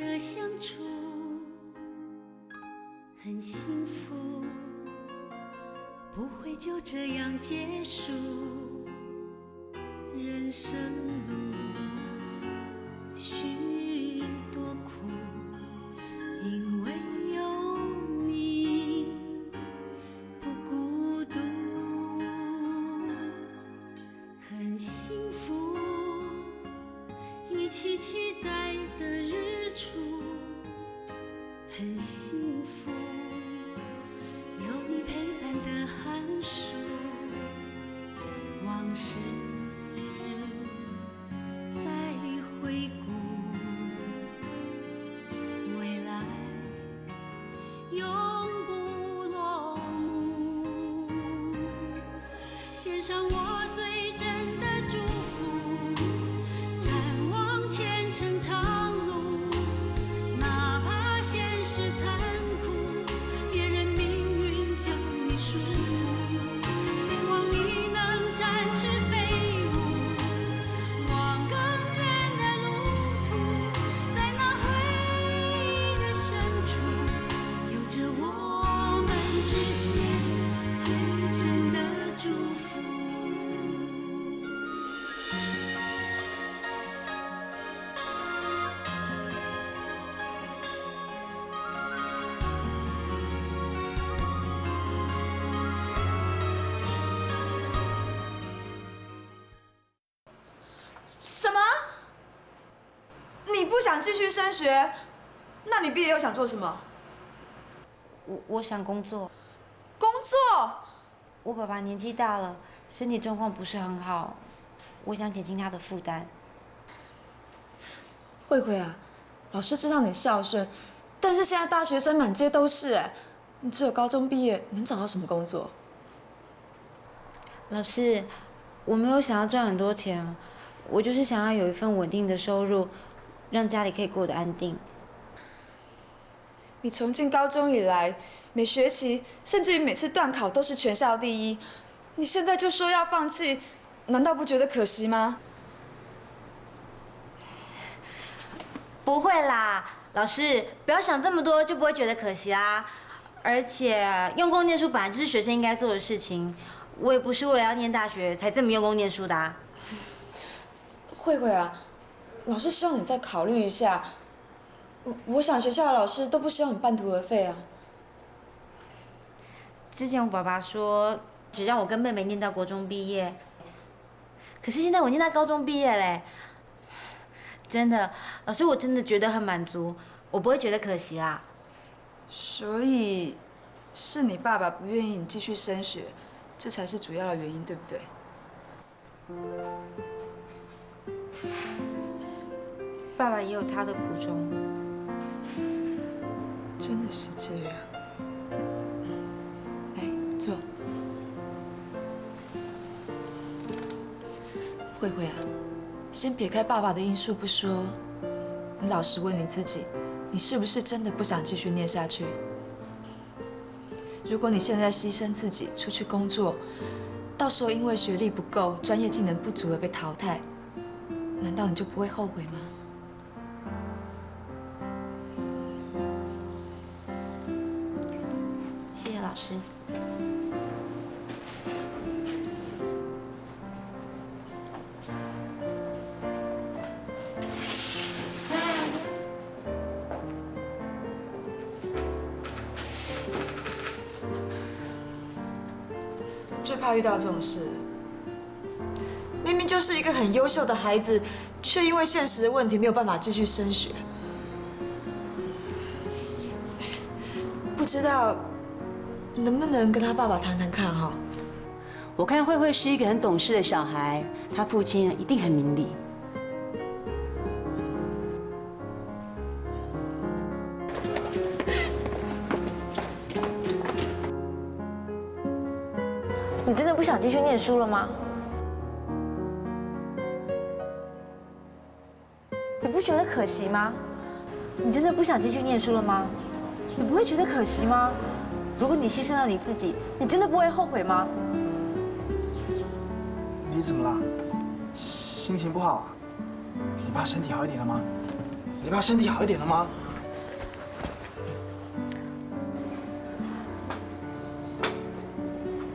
的相处很幸福，不会就这样结束人生路。许多苦，因为有你不孤独，很幸福，一起期待的日出，很幸福，有你陪伴的寒暑，往事再回顾，未来永不落幕，献上我最真的祝福，展望前程长路，哪怕现实残酷，别人命运将你束缚，希望你能展翅飞舞，往更远的路途，在那回忆的深处，有着我们之间最真的祝福。什么？你不想继续升学？那你毕业又想做什么？我想工作。工作？我爸爸年纪大了，身体状况不是很好，我想减轻他的负担。慧慧啊，老师知道你孝顺，但是现在大学生满街都是哎，你只有高中毕业，能找到什么工作？老师，我没有想要赚很多钱，我就是想要有一份稳定的收入，让家里可以过得安定。你从进高中以来，每学期甚至于每次段考都是全校第一，你现在就说要放弃，难道不觉得可惜吗？不会啦，老师，不要想这么多，就不会觉得可惜啦。而且用功念书本来就是学生应该做的事情，我也不是为了要念大学才这么用功念书的啊。慧慧啊，老师希望你再考虑一下。我想学校的老师都不希望你半途而废啊。之前我爸爸说，只让我跟妹妹念到国中毕业，可是现在我念到高中毕业嘞。真的，老师，我真的觉得很满足，我不会觉得可惜啦。所以，是你爸爸不愿意你继续升学，这才是主要的原因，对不对？爸爸也有他的苦衷。真的是这样。来，坐。慧慧啊，先撇开爸爸的因素不说，你老实问你自己，你是不是真的不想继续念下去？如果你现在牺牲自己出去工作，到时候因为学历不够、专业技能不足而被淘汰，难道你就不会后悔吗？谢谢老师。最怕遇到这种事，明明就是一个很优秀的孩子，却因为现实的问题没有办法继续升学。不知道能不能跟他爸爸谈谈看哈？我看慧慧是一个很懂事的小孩，她父亲一定很明理。你真的不想继续念书了吗？你不觉得可惜吗？你真的不想继续念书了吗？你不会觉得可惜吗？如果你牺牲了你自己，你真的不会后悔吗？你怎么了？心情不好啊？你爸身体好一点了吗？你爸身体好一点了吗？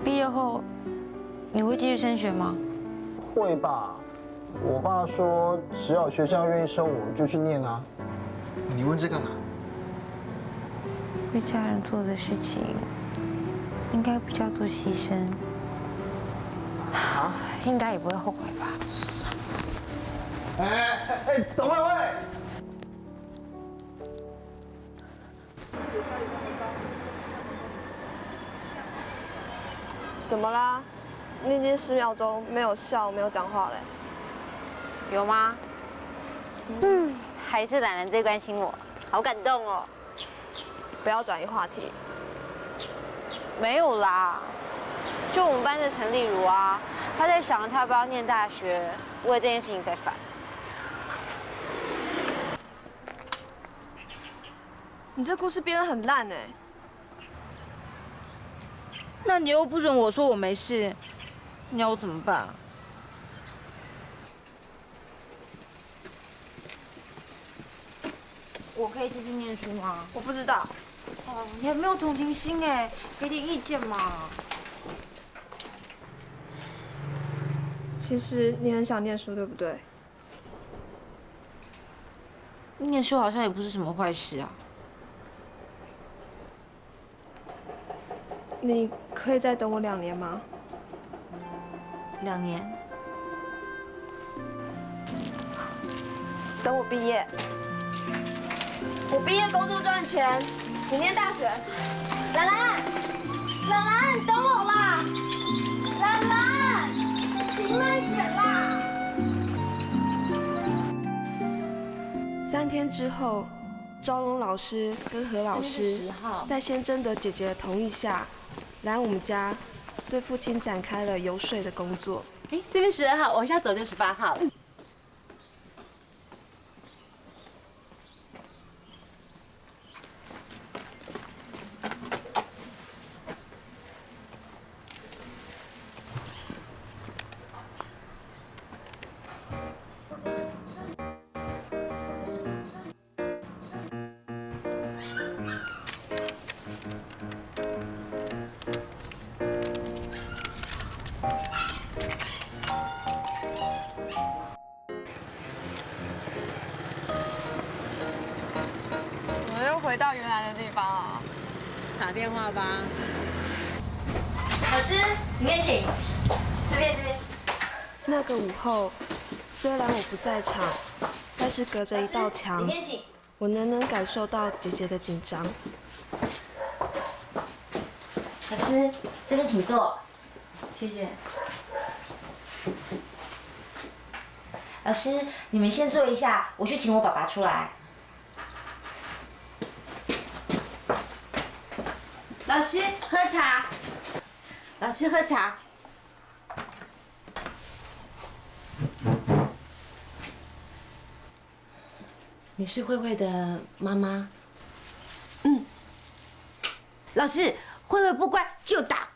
毕业后你会继续升学吗？会吧，我爸说只要学校愿意收我，就去念啊。你问这干嘛？为家人做的事情，应该不叫做牺牲，应该也不会后悔吧？董慧慧。怎么啦？你已经10秒钟没有笑，没有讲话嘞。有吗？还是懒人最关心我，好感动哦。不要转移话题。没有啦，就我们班的陈丽茹啊，她在想她要不要念大学，为了这件事情在烦。你这故事编得很烂哎。那你又不准我说我没事，你要我怎么办？我可以继续念书吗？我不知道。哦，你还没有同情心哎，给点意见嘛。其实你很想念书，对不对？念书好像也不是什么坏事啊。你可以再等我2年吗2年？等我毕业。我毕业工作赚钱，你念大学。兰兰，兰兰，等我啦！兰兰，骑慢点啦3天之后，招龙老师跟何老师在先征得姐姐的同意下，来我们家对父亲展开了游说的工作。哎，这边12号，往下走就18号了。怎么又回到原来的地方啊？打电话吧。老师，里面请。这边。那个午后，虽然我不在场，但是隔着一道墙，我能感受到姐姐的紧张。老师，这边请坐。谢谢。老师，你们先坐一下，我去请我爸爸出来。老师喝茶，老师喝茶。你是慧慧的妈妈？老师，慧慧不乖就打。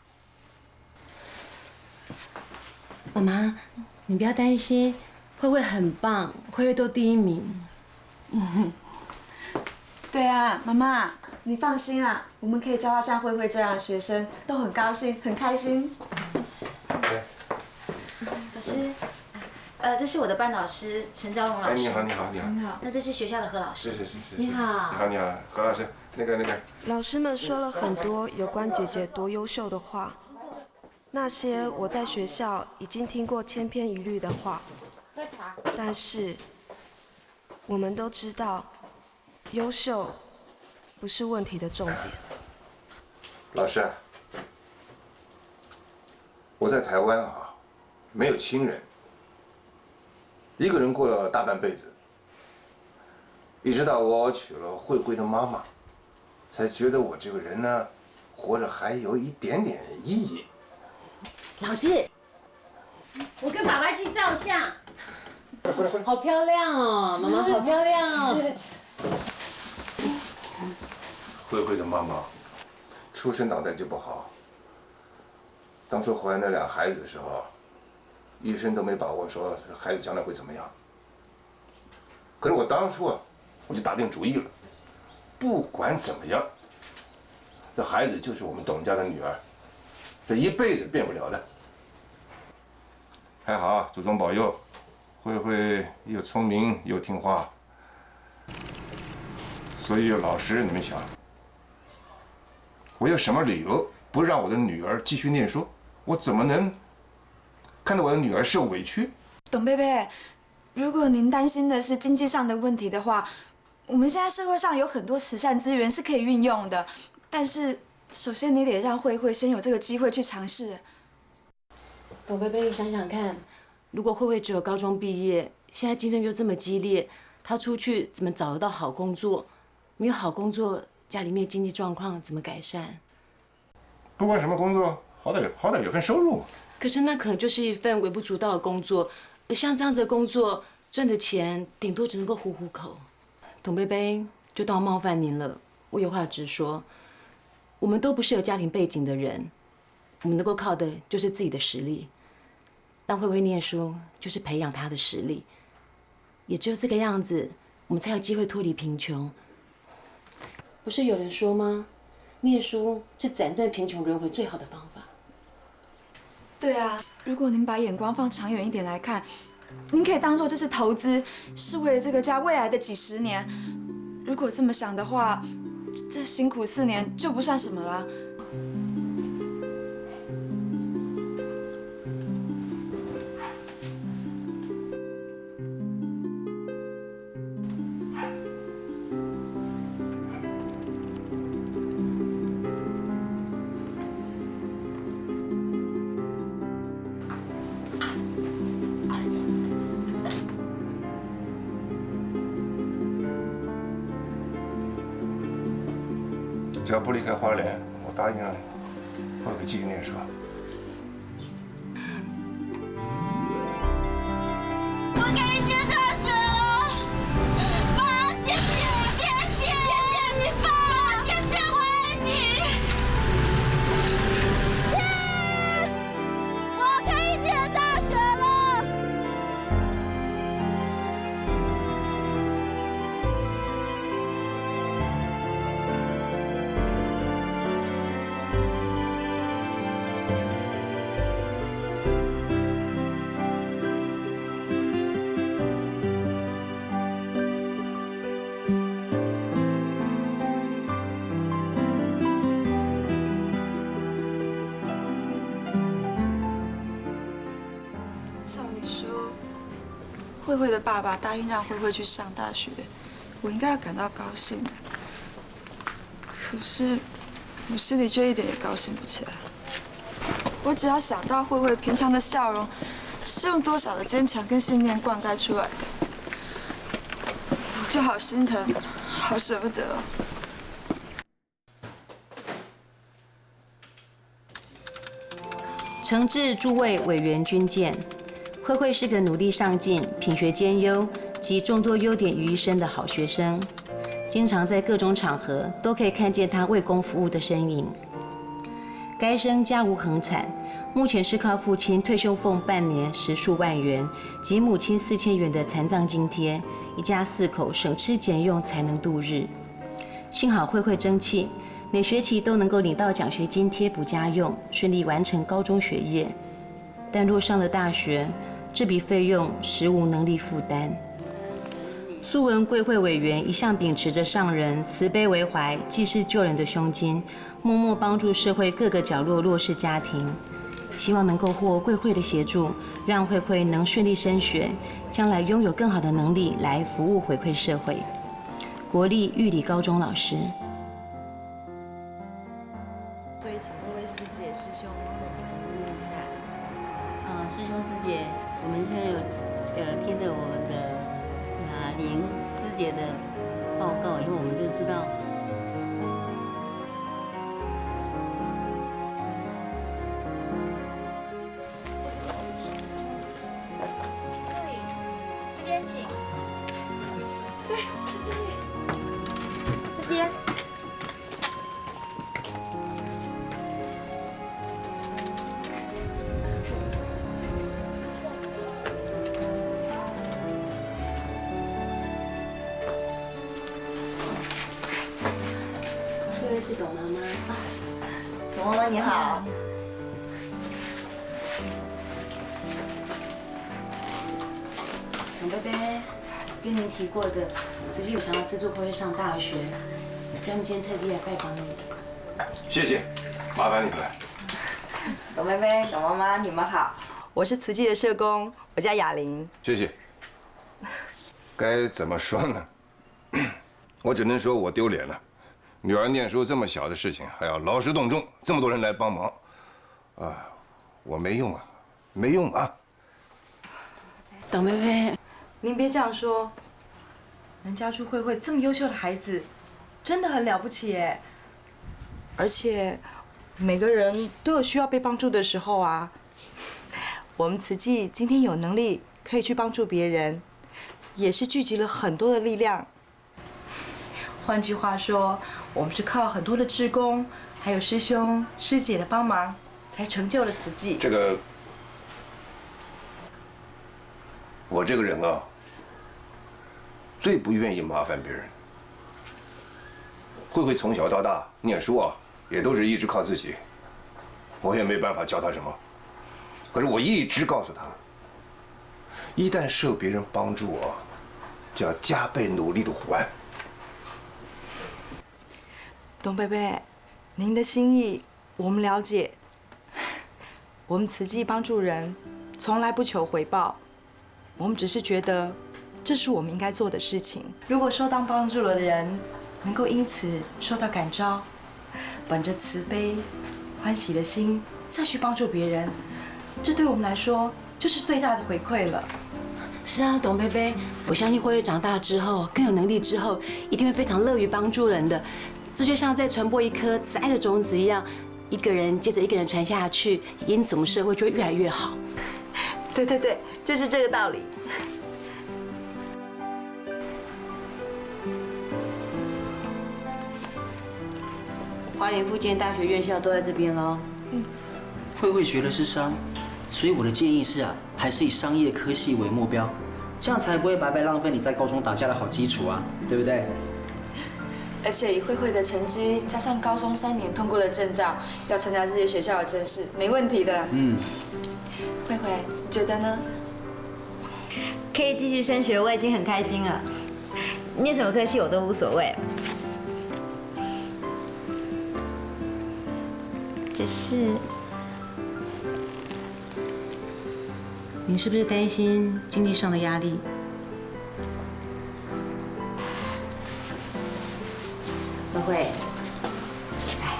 妈妈，你不要担心，慧慧很棒，慧慧都第1名。对啊，妈妈，你放心啊，我们可以教到像慧慧这样的学生，都很高兴，很开心。老师，这是我的班导师陈昭荣老师。你好，你好，你好。你好，那这是学校的何老师。是。你好。你好，你好，何老师，那个。老师们说了很多有关姐姐多优秀的话，那些我在学校已经听过千篇一律的话。喝茶。但是，我们都知道，优秀不是问题的重点。老师，我在台湾啊，没有亲人，一个人过了大半辈子，一直到我娶了慧慧的妈妈，才觉得我这个人呢，活着还有一点点意义。老师，我跟爸爸去照相。过来。好漂亮哦，妈妈好漂亮哦。慧慧的妈妈出生脑袋就不好，当初怀那俩孩子的时候，医生都没把握说孩子将来会怎么样。可是我当初啊，我就打定主意了，不管怎么样，这孩子就是我们董家的女儿，这一辈子变不了的。还好，祖宗保佑，慧慧又聪明又听话，所以又老实。你们想，我有什么理由不让我的女儿继续念书？我怎么能看到我的女儿受委屈？董贝贝，如果您担心的是经济上的问题的话，我们现在社会上有很多慈善资源是可以运用的，但是首先你得让慧慧先有这个机会去尝试。董贝贝，你想想看，如果慧慧只有高中毕业，现在竞争又这么激烈，她出去怎么找得到好工作？没有好工作，家里面经济状况怎么改善？不管什么工作，好歹有份收入。可是那可能就是一份微不足道的工作，而像这样子的工作，赚的钱顶多只能够糊糊口。董贝贝，就当我冒犯您了，我有话直说。我们都不是有家庭背景的人，我们能够靠的就是自己的实力。让慧慧念书，就是培养她的实力。也只有这个样子，我们才有机会脱离贫穷。不是有人说吗？念书是斩断贫穷轮回最好的方法。对啊，如果您把眼光放长远一点来看，您可以当做这是投资，是为了这个家未来的几十年。如果这么想的话，这辛苦4年就不算什么了。只要不离开花莲，我答应让你慧慧继续念书。我给你念大学了，爸，谢谢，谢谢你，爸，谢谢，我爱你。我可以念大学了。照理说，慧慧的爸爸答应让慧慧去上大学，我应该要感到高兴的。可是，我心里却一点也高兴不起来。我只要想到慧慧平常的笑容，是用多少的坚强跟信念灌溉出来的，我就好心疼，好舍不得。诚挚诸位委员君见，慧慧是个努力上进、品学兼优及众多优点于一身的好学生，经常在各种场合都可以看见她为公服务的身影。该生家无恒产，目前是靠父亲退休俸半年10数万元及母亲4000元的残障津贴，一家4口省吃俭用才能度日。幸好慧慧争气，每学期都能够领到奖学金贴补家用，顺利完成高中学业。但若上了大学，这笔费用实无能力负担。素闻贵会委员一向秉持着上人慈悲为怀、济世救人的胸襟，默默帮助社会各个角落弱势家庭。希望能够获贵会的协助，让慧慧能顺利升学，将来拥有更好的能力来服务回馈社会。国立玉里高中老师。所以，请各位师姐、师兄评论一下。师兄师姐，我们现在有听了我们的林师姐的报告以后，我们就知道。这边请。对，这边。是董妈妈。董妈妈你好。董贝贝，跟您提过的，慈济有想要资助慧慧上大学，所以他们今天特地来拜访你。谢谢，麻烦你们了。董妹妹、董妈妈，你们好，我是慈济的社工，我叫雅玲。谢谢。该怎么说呢？我只能说我丢脸了。女儿念书这么小的事情，还要劳师动众，这么多人来帮忙，啊，我没用啊，没用啊。董贝贝，您别这样说，能教出慧慧这么优秀的孩子，真的很了不起耶。而且，每个人都有需要被帮助的时候啊。我们慈济今天有能力可以去帮助别人，也是聚集了很多的力量。换句话说，我们是靠很多的志工，还有师兄师姐的帮忙，才成就了慈济。这个，我这个人啊，最不愿意麻烦别人。慧慧从小到大念书啊，也都是一直靠自己，我也没办法教她什么。可是我一直告诉她，一旦受别人帮助啊，就要加倍努力的还。董贝贝，您的心意我们了解。我们慈济帮助人，从来不求回报，我们只是觉得这是我们应该做的事情。如果受到帮助的人能够因此受到感召，本着慈悲、欢喜的心再去帮助别人，这对我们来说就是最大的回馈了。是啊，董贝贝，我相信慧慧长大之后，更有能力之后，一定会非常乐于帮助人的。这就像在传播一颗慈爱的种子一样，一个人接着一个人传下去，因此我们社会就会越来越好。对对对，就是这个道理。花莲附近大学院校都在这边喽。慧慧学的是商，所以我的建议是啊，还是以商业科系为目标，这样才不会白白浪费你在高中打下的好基础啊，对不对？而且以慧慧的成绩，加上高中3年通过的证照，要参加这些学校的甄试，没问题的。慧慧，你觉得呢？可以继续升学，我已经很开心了。念什么科系我都无所谓，只是你是不是担心经济上的压力？慧慧，哎，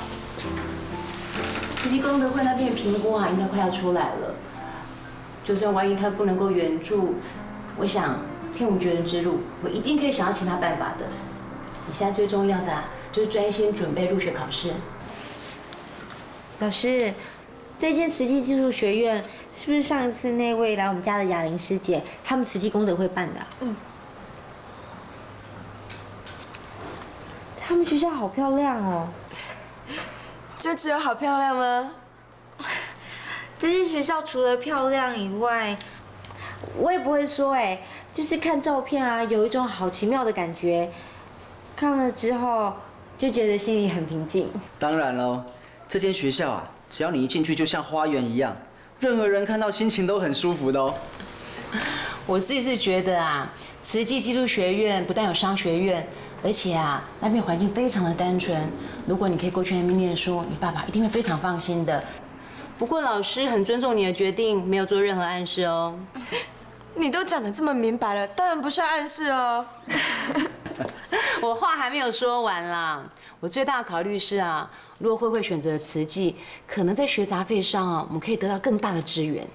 慈济功德会那边评估啊，应该快要出来了。就算万一他不能够援助，我想天无绝人之路，我一定可以想到其他办法的。你现在最重要的就是专心准备入学考试。老师，这间慈济技术学院是不是上一次那位来我们家的雅玲师姐，他们慈济功德会办的？他们学校好漂亮哦。就只有好漂亮吗？这间学校除了漂亮以外，我也不会说就是看照片啊，有一种好奇妙的感觉。看了之后就觉得心里很平静。当然喽，这间学校啊，只要你一进去就像花园一样，任何人看到心情都很舒服的哦。我自己是觉得啊，慈济技术学院不但有商学院，而且啊，那边环境非常的单纯。如果你可以过去那边念书，你爸爸一定会非常放心的。不过老师很尊重你的决定，没有做任何暗示哦。你都讲得这么明白了，当然不算暗示哦。我话还没有说完啦。我最大的考虑是啊，如果慧慧选择慈济，可能在学杂费上啊，我们可以得到更大的支援。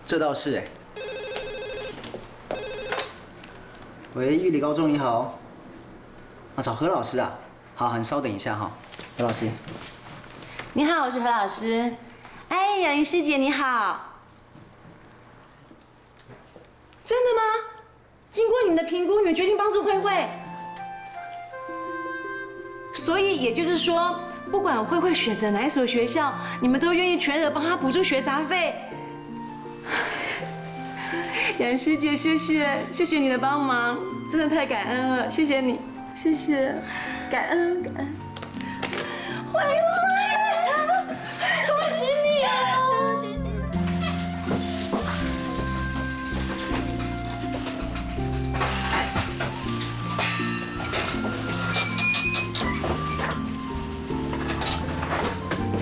这倒是喂，玉里高中你好。找何老师啊？好，你稍等一下哈，何老师。你好，我是何老师。哎，雅玲师姐你好。真的吗？经过你们的评估，你们决定帮助慧慧。所以也就是说，不管慧慧选择哪一所学校，你们都愿意全额帮她补助学杂费。雅玲师姐，谢谢你的帮忙，真的太感恩了，谢谢你，谢谢，感恩。哎呦，恭喜你啊！谢谢。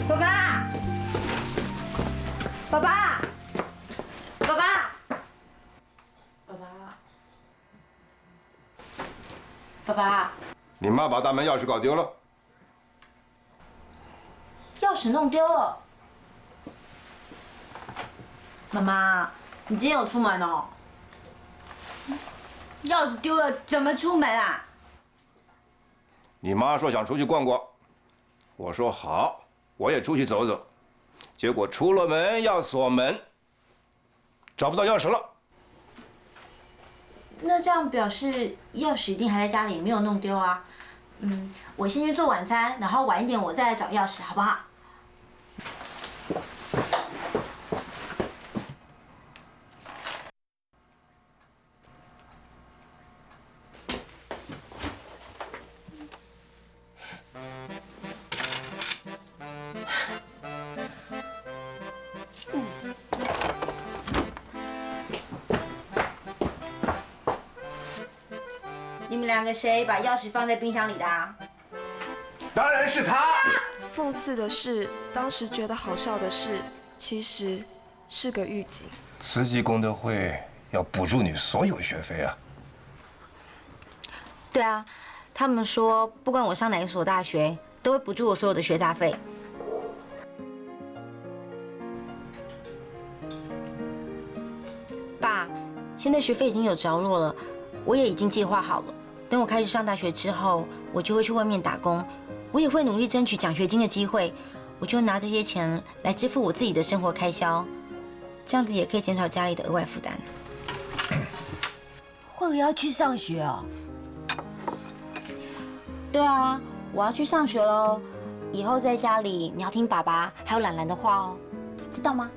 爸爸，爸爸，爸爸，爸爸，爸爸，你妈把大门钥匙搞丢了。钥匙弄丢了。妈妈，你今天有出门哦？钥匙丢了怎么出门啊？你妈说想出去逛逛，我说好，我也出去走走，结果出了门要锁门，找不到钥匙了。那这样表示钥匙一定还在家里，没有弄丢啊。我先去做晚餐，然后晚一点我再来找钥匙，好不好？你们两个谁把钥匙放在冰箱里的啊？当然是他。讽刺的是，当时觉得好笑的事，其实是个预警。慈济功德会要补助你所有学费啊。对啊，他们说不管我上哪一所大学，都会补助我所有的学杂费。爸，现在学费已经有着落了，我也已经计划好了。等我开始上大学之后，我就会去外面打工，我也会努力争取奖学金的机会。我就拿这些钱来支付我自己的生活开销，这样子也可以减少家里的额外负担。慧慧要去上学哦。对啊，我要去上学喽。以后在家里你要听爸爸还有兰兰的话哦，知道吗？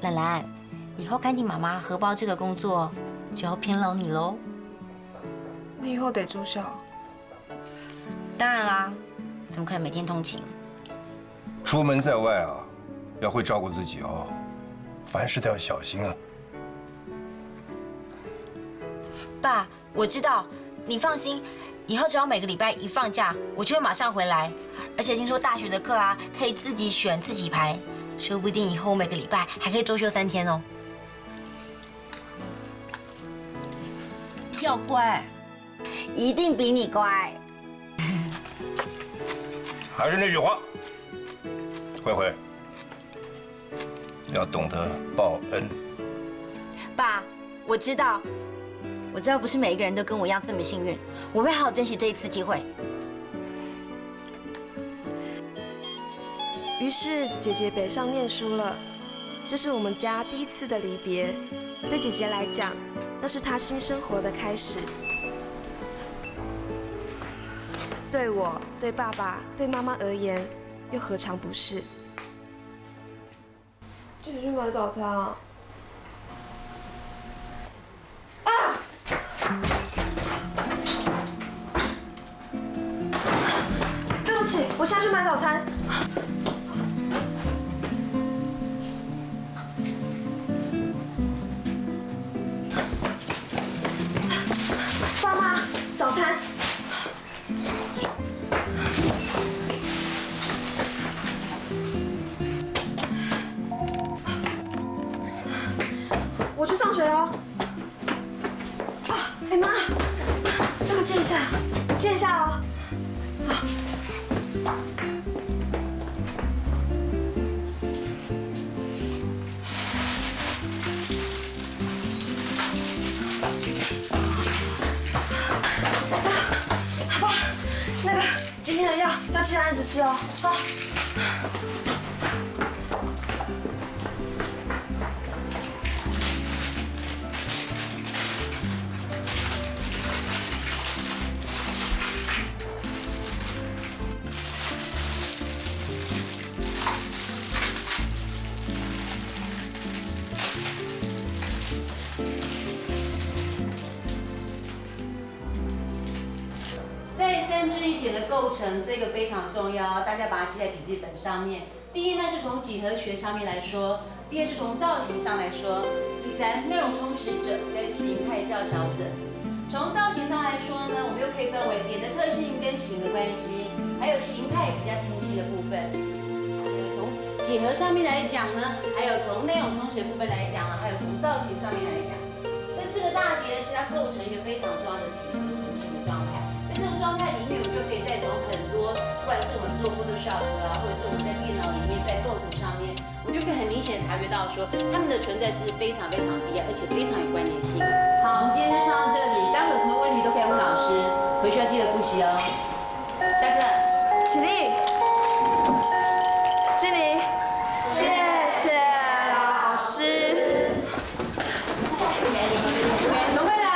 兰兰，以后看进妈妈荷包这个工作，就要偏劳你喽。你以后得住校。当然啦，怎么可能每天通勤？出门在外啊，要会照顾自己哦，凡事都要小心啊。爸，我知道，你放心，以后只要每个礼拜一放假，我就会马上回来。而且听说大学的课啊，可以自己选自己排，说不定以后我每个礼拜还可以周休3天哦。要乖，一定比你乖。还是那句话，慧慧，要懂得报恩。爸，我知道不是每一个人都跟我一样这么幸运，我会好好珍惜这一次机会。于是姐姐北上念书了，这是我们家第一次的离别。对姐姐来讲，那是她新生活的开始。对我、对爸爸、对妈妈而言，又何尝不是？姐姐去买早餐啊！对不起，我下去买早餐。爸妈，早餐。我去上学了。啊，哎妈，这个借一下，借一下哦。爸，那个今天的药要记得按时吃哦。好。这里是3知一点的构成，这个非常重要，大家把它记在笔记本上面。第一呢是从几何学上面来说，第二是从造型上来说，第三内容充实者跟形态较小者。从造型上来说呢，我们又可以分为点的特性跟形的关系，还有形态比较清晰的部分。从几何上面来讲呢，还有从内容充实的部分来讲啊，还有从造型上面来讲，这4个大点呢，其实它构成一个非常重要的几何图形的状态。在这个状态里面，我们就可以再从很多，不管是我们做 Photoshop 啊，或者是我们在电脑里面在构图上面，我们就可以很明显的察觉到说，它们的存在是非常非常必要，而且非常有关联性。好，我们今天就上到这里，待会有什么问题都可以问老师，回去要记得复习哦。下课。起立，敬礼，谢谢老师。董慧来。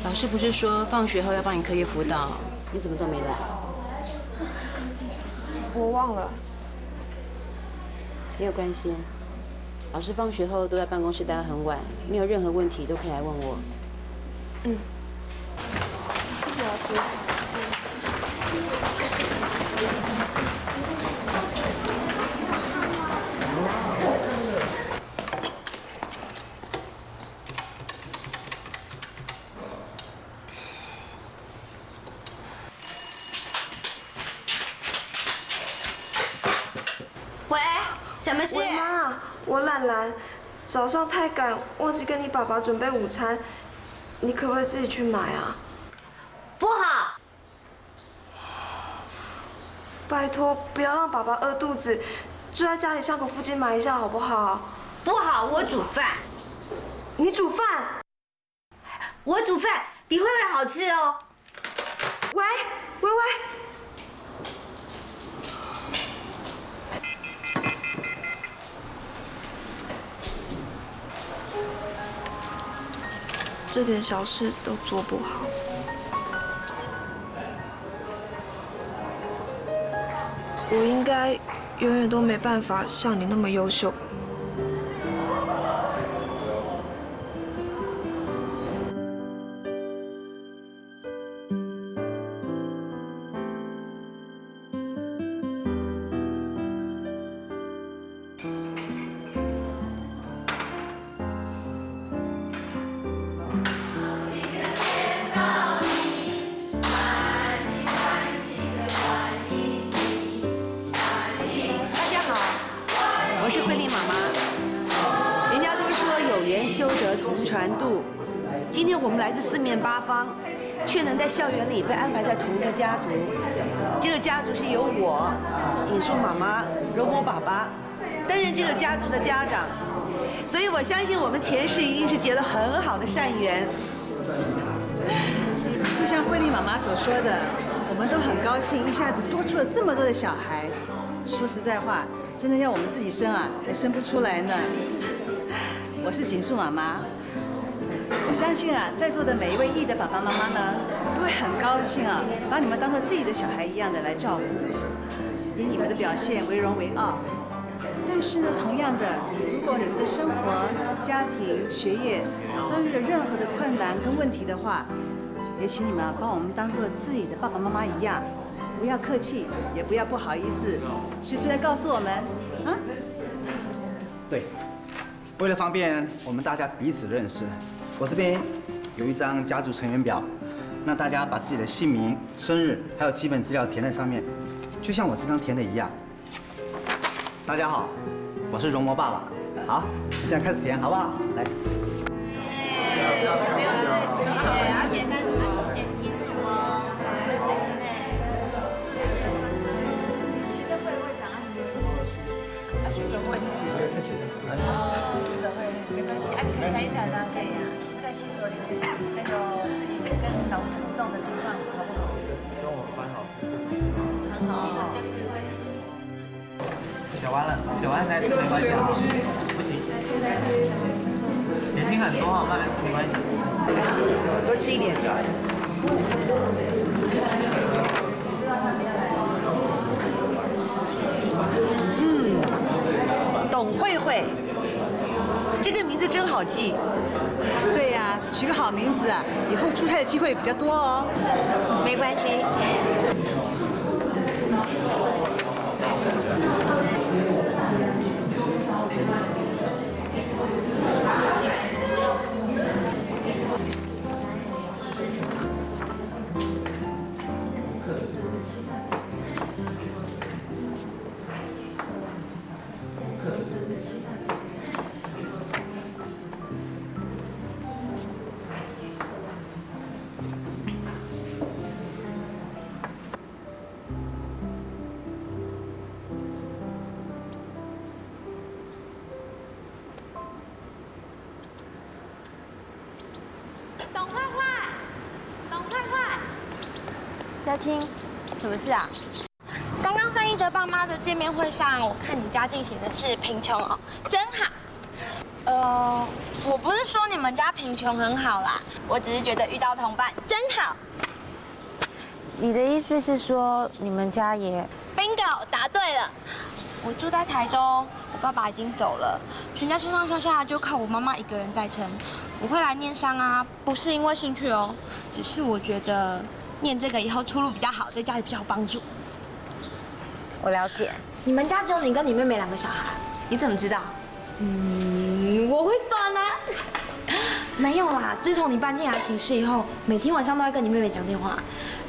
老师不是说放学后要帮你课业辅导，你怎么都没来？我忘了。没有关系，老师放学后都在办公室待到很晚，你有任何问题都可以来问我。嗯，谢谢老师。喂，什么事？妈，我懒懒，早上太赶，忘记跟你爸爸准备午餐，你可不可以自己去买啊？不好。拜托，不要让爸爸饿肚子，就在家里巷口附近买一下好不好？不好，我煮饭。你煮饭？我煮饭比慧慧好吃哦。喂，喂喂。这点小事都做不好，我应该永远都没办法像你那么优秀。我是慧丽妈妈。人家都说有缘修得同船渡，今天我们来自4面8方，却能在校园里被安排在同一个家族。这个家族是由我、锦树妈妈、荣博爸爸担任这个家族的家长，所以我相信我们前世一定是结了很好的善缘。就像慧丽妈妈所说的，我们都很高兴一下子多出了这么多的小孩。说实在话，真的要我们自己生啊，还生不出来呢。我是锦树妈妈，我相信啊，在座的每一位义的爸爸妈妈呢，都会很高兴啊，把你们当做自己的小孩一样的来照顾，以你们的表现为荣为傲。但是呢，同样的，如果你们的生活、家庭、学业遭遇了任何的困难跟问题的话，也请你们把我们当做自己的爸爸妈妈一样。不要客气，也不要不好意思，随时来告诉我们，啊？对，为了方便我们大家彼此认识，我这边有一张家族成员表，让大家把自己的姓名、生日还有基本资料填在上面，就像我这张填的一样。大家好，我是荣魔爸爸。好，现在开始填，好不好？来。而且跟点清楚哦。系社会，哦，系社会没关系，你可以谈一谈啊，可以啊，在系所里面那个自己跟老师互动的情况好不好？跟我班老师很好，就是写完了，写完再吃没关系啊，不急，点心很多哈，慢慢吃没关系，多吃一点。董慧慧，这个名字真好记。对呀，取个好名字啊，以后出差的机会比较多哦。没关系。嘉欣，什么事啊？刚刚在义德爸妈的见面会上，我看你家境写的是贫穷哦，真好。我不是说你们家贫穷很好啦，我只是觉得遇到同伴真好。你的意思是说你们家也 bingo 答对了。我住在台东，我爸爸已经走了，全家上上下下就靠我妈妈一个人在撑。我会来念商啊，不是因为兴趣哦，只是我觉得念这个以后出路比较好，对家里比较有帮助。我了解。你们家只有你跟你妹妹2个小孩，你怎么知道？我会算啊。没有啦，自从你搬进来寝室以后，每天晚上都会跟你妹妹讲电话，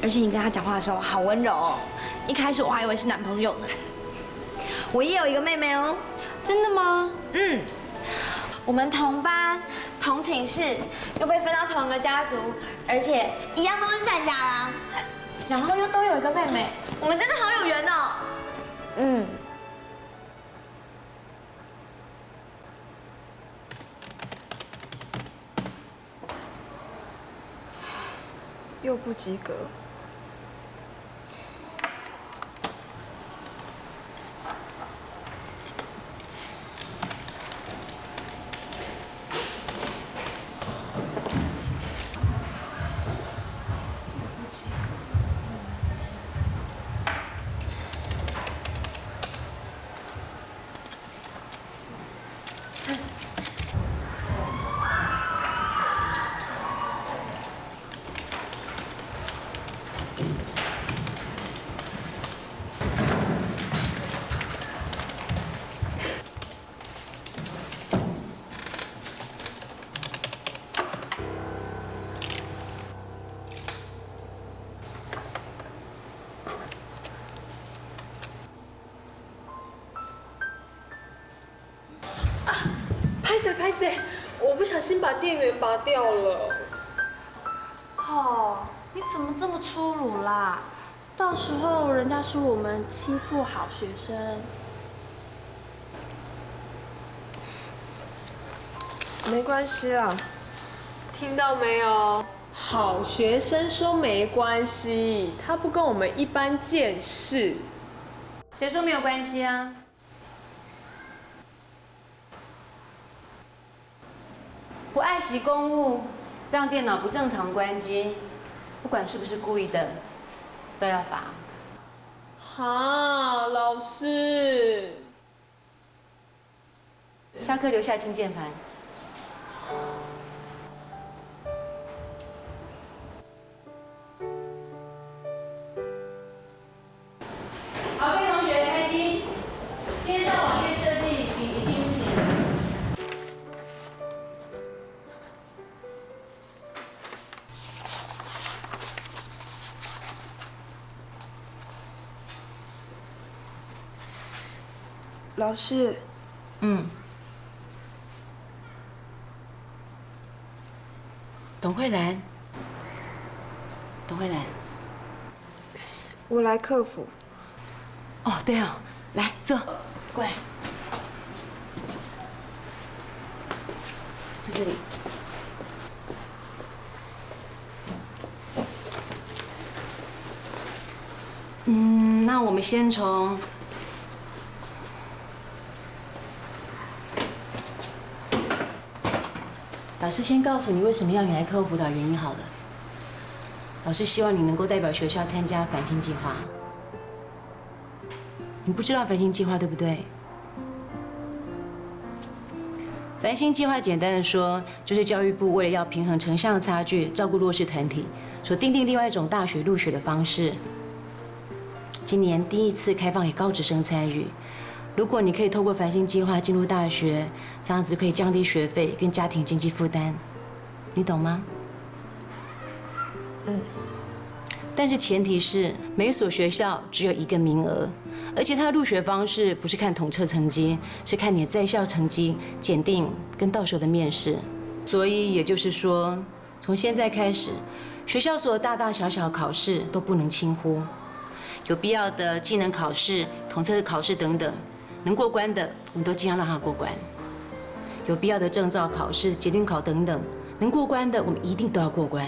而且你跟她讲话的时候好温柔哦。一开始我还以为是男朋友呢。我也有一个妹妹哦。真的吗？嗯。我们同班、同寝室，又被分到同一个家族，而且一样都是善家郎，然后又都有一个妹妹，我们真的好有缘哦。嗯。又不及格。拍谁？我不小心把电源拔掉了。哦，你怎么这么粗鲁啦？到时候人家说我们欺负好学生。没关系啦。听到没有？好学生说没关系，他不跟我们一般见识。谁说没有关系啊？不爱惜公务，让电脑不正常关机，不管是不是故意的，都要罚。哈，老师。下课留下清键盘。好，各位同学开机。今天上网页设计已经是你的。老师。董慧兰，董慧兰，我来客服。哦，对哦，来坐，过来，坐这里。那我们先从老师先告诉你为什么要你来课后辅导原因好了。老师希望你能够代表学校参加繁星计划。你不知道繁星计划对不对？繁星计划简单的说，就是教育部为了要平衡城乡差距、照顾弱势团体，所订定另外一种大学入学的方式。今年第一次开放给高职生参与。如果你可以透过繁星计划进入大学，这样子可以降低学费跟家庭经济负担，你懂吗？但是前提是每一所学校只有1个名额，而且它的入学方式不是看统测成绩，是看你的在校成绩、检定跟到时候的面试。所以也就是说，从现在开始，学校所有大大小小考试都不能轻忽，有必要的技能考试、统测考试等等，能过关的我们都尽量让他过关；有必要的证照考试、检定考等等，能过关的我们一定都要过关。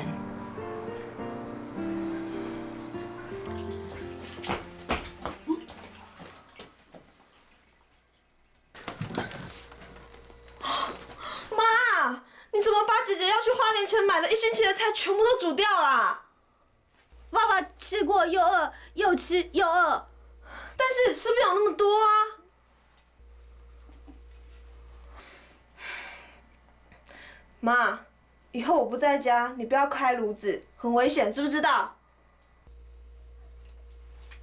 你怎么把姐姐要去花莲前买的1星期的菜全部都煮掉啦？爸爸吃过又饿，又吃又饿，但是也吃不了那么多啊。妈，以后我不在家，你不要开炉子，很危险，知不知道？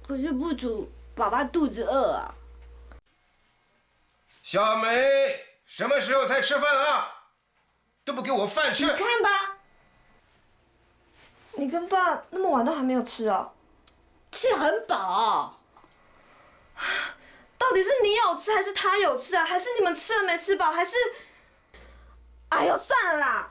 可是不煮，爸爸肚子饿啊。小梅，什么时候才吃饭啊？都不给我饭吃！你看吧，你跟爸那么晚都还没有吃哦？吃很饱。到底是你有吃还是他有吃啊？还是你们吃了没吃饱？还是……哎呦，算了啦！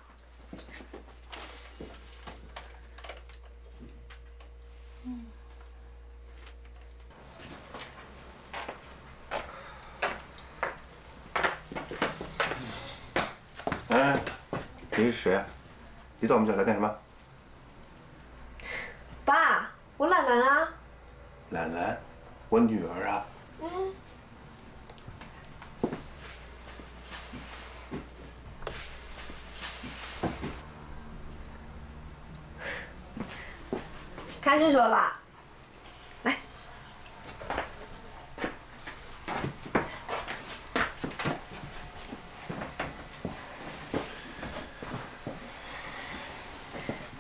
哎，你是谁啊？你到我们家来干什么？爸，我兰兰啊。兰兰，我女儿啊。开心说吧。来。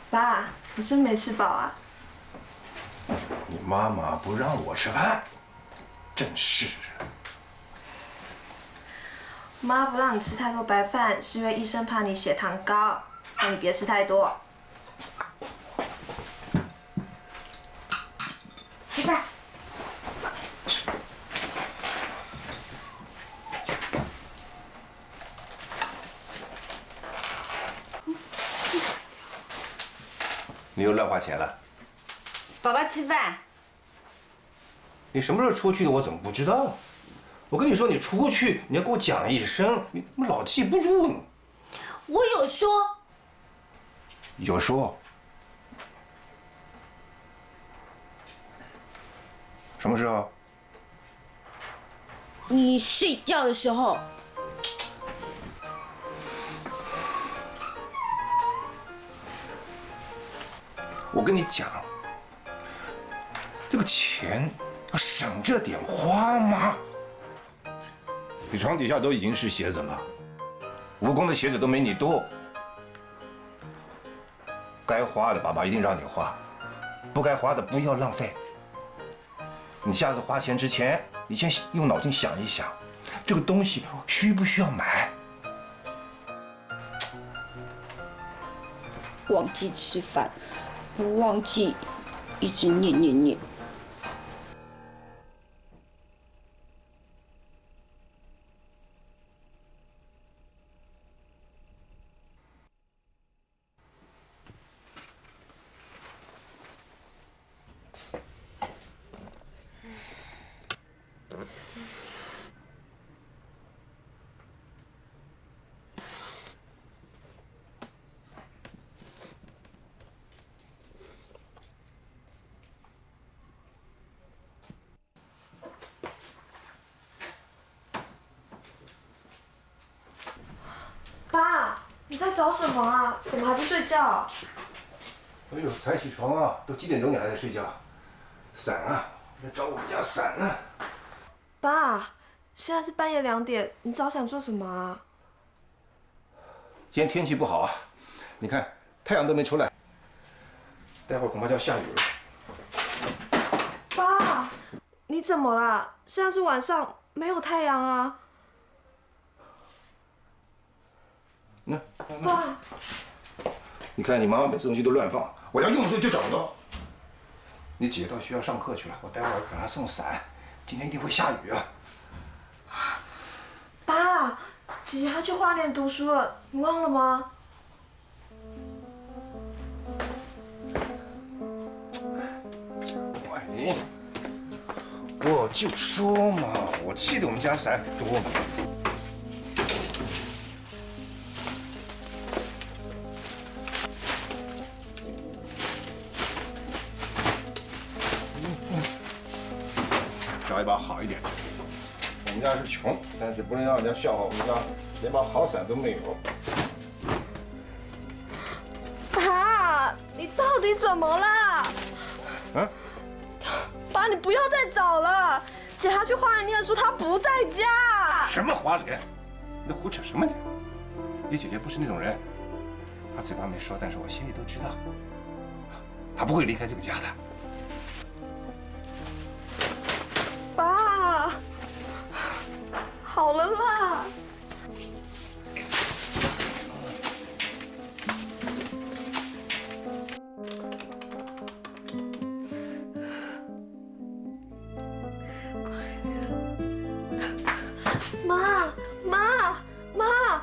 爸，你是不是没吃饱啊？你妈妈不让我吃饭，真是。妈不让你吃太多白饭，是因为医生怕你血糖高，让你别吃太多。吃饭。你又乱花钱了。爸爸吃饭。你什么时候出去的？我怎么不知道？我跟你说，你出去你要给我讲一声，你怎么老记不住呢？我有说。有说。什么时候？你睡觉的时候。我跟你讲，这个钱要省着点花嘛。你床底下都已经是鞋子了，蜈蚣的鞋子都没你多。该花的爸爸一定让你花，不该花的不要浪费。你下次花钱之前，你先用脑筋想一想，这个东西需不需要买？忘记吃饭，不忘记，一直念。爸，你在找什么啊？怎么还不睡觉？哎呦，才起床啊，都几点钟你还在睡觉？伞啊，在找我们家伞呢。爸，现在是半夜2点，你早想做什么啊？今天天气不好啊，你看太阳都没出来，待会儿恐怕就要下雨了。爸，你怎么啦？现在是晚上，没有太阳啊。爸，你看你妈妈每次东西都乱放，我要用就找不到。你姐到学校上课去了，我待会儿给她送伞。今天一定会下雨啊！爸，姐姐她去花莲读书了，你忘了吗？喂，我就说嘛，我记得我们家伞很多嘛。找一把好一点的。我们家是穷，但是不能让人家笑话我们家连把好伞都没有。爸，你到底怎么了？啊？爸，你不要再找了。姐她去花莲念书，她不在家。什么花莲？你胡扯什么你？你姐姐不是那种人，她嘴巴没说，但是我心里都知道，她不会离开这个家的。爸，好了啦。妈，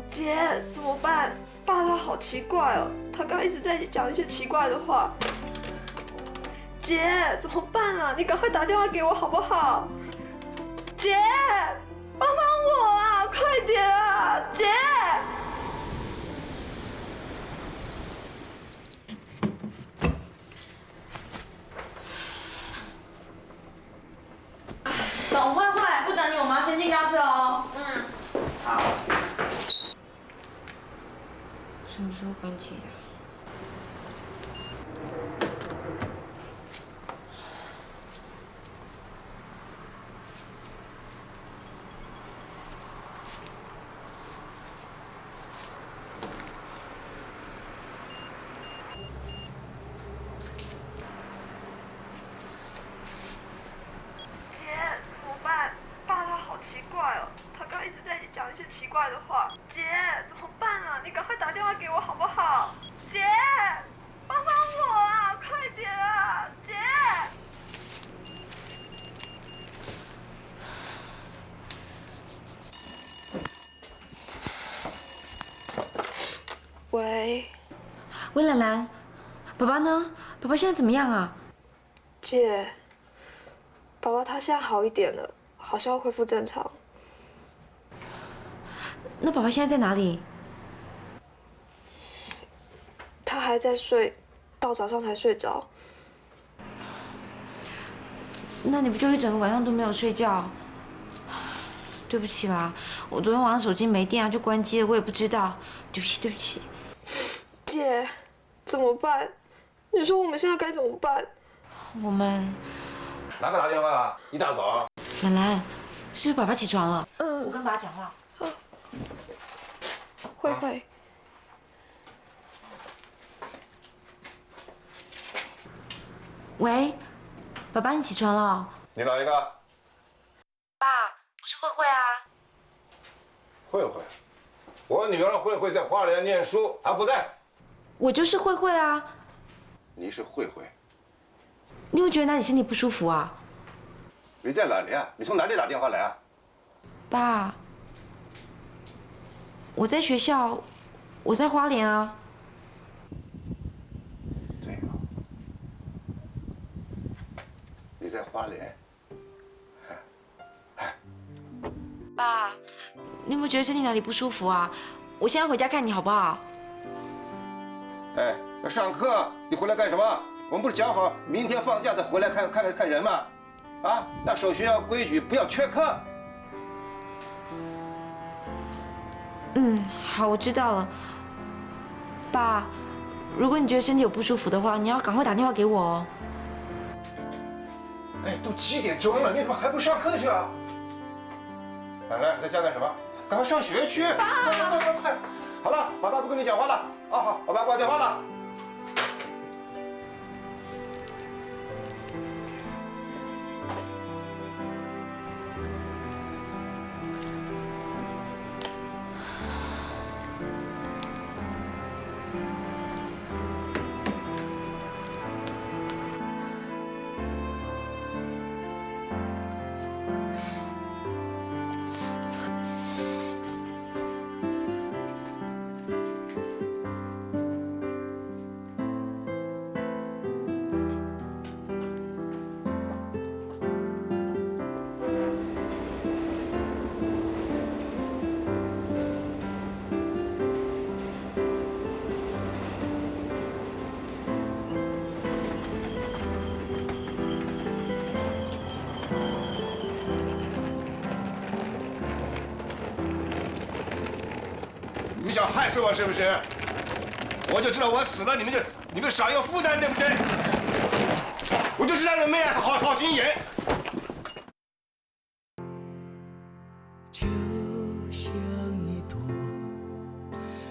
姐怎么办？爸他好奇怪哦，他刚一直在讲一些奇怪的话。姐怎么办啊？你赶快打电话给我好不好？姐，帮帮我啊！快点啊，姐！董慧慧，不等你，我们要先进教室哦。嗯，好。什么时候关机呀？喂，兰兰，爸爸呢？爸爸现在怎么样啊？姐，爸爸他现在好一点了，好像要恢复正常。那爸爸现在在哪里？他还在睡，到早上才睡着。那你不就一整个晚上都没有睡觉？对不起啦，我昨天晚上手机没电啊，就关机了，我也不知道。对不起，对不起。姐，怎么办？你说我们现在该怎么办？我们哪个打电话啊？一大早。兰兰，是不是爸爸起床了？我跟爸爸讲话。慧慧。喂，爸爸，你起床了？你哪一个？爸，我是慧慧啊。慧慧，我女儿慧慧在花莲念书，她不在。我就是慧慧啊。你是慧慧？你会觉得哪里身体不舒服啊？你在哪里啊？你从哪里打电话来啊？爸，我在学校，我在花莲啊。对哦，你在花莲。爸，你有没有觉得身体哪里不舒服啊？我现在回家看你好不好？哎，上课你回来干什么？我们不是讲好明天放假再回来看人吗？啊，那守学校规矩，不要缺课。好，我知道了。爸，如果你觉得身体有不舒服的话，你要赶快打电话给我哦。哎，都几点钟了，你怎么还不上课去啊？兰兰，你在家干什么？赶快上学去！快！好了，爸爸不跟你讲话了啊！好，爸爸挂电话了。你们想害死我是不是？我就知道我死了，你们少一个负担，对不对？我就是让人们好心眼。就像一朵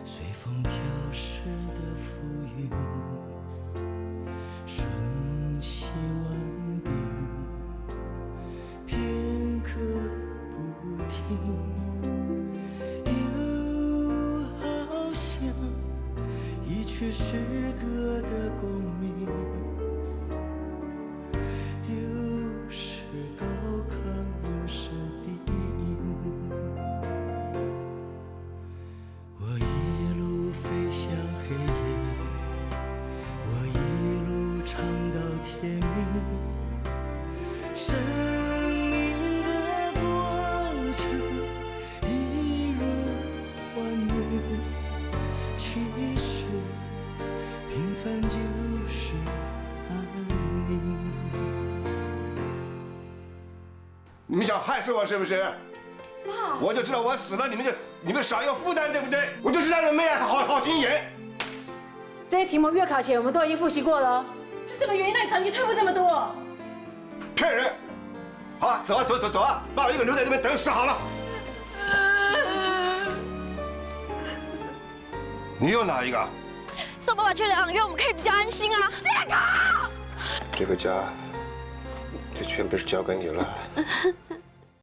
随风飘逝的浮云，瞬息万变，片刻不停。 却是歌的共鸣，又是高亢，又是低吟。我一路飞向黑夜，我一路唱到天明。生命的过程一如幻影，其实。 平凡就是安宁。你们想害死我是不是？爸，我就知道我死了，你们少一个负担，对不对？我就是让人们好心眼。这些题目月考前我们都已经复习过了，是什么原因让你成绩退步这么多？骗人！好啊，走啊，把我一个留在这边等死好了。你又哪一个？ 送爸爸去疗养院，我们可以比较安心啊！这个家就全部是交给你了。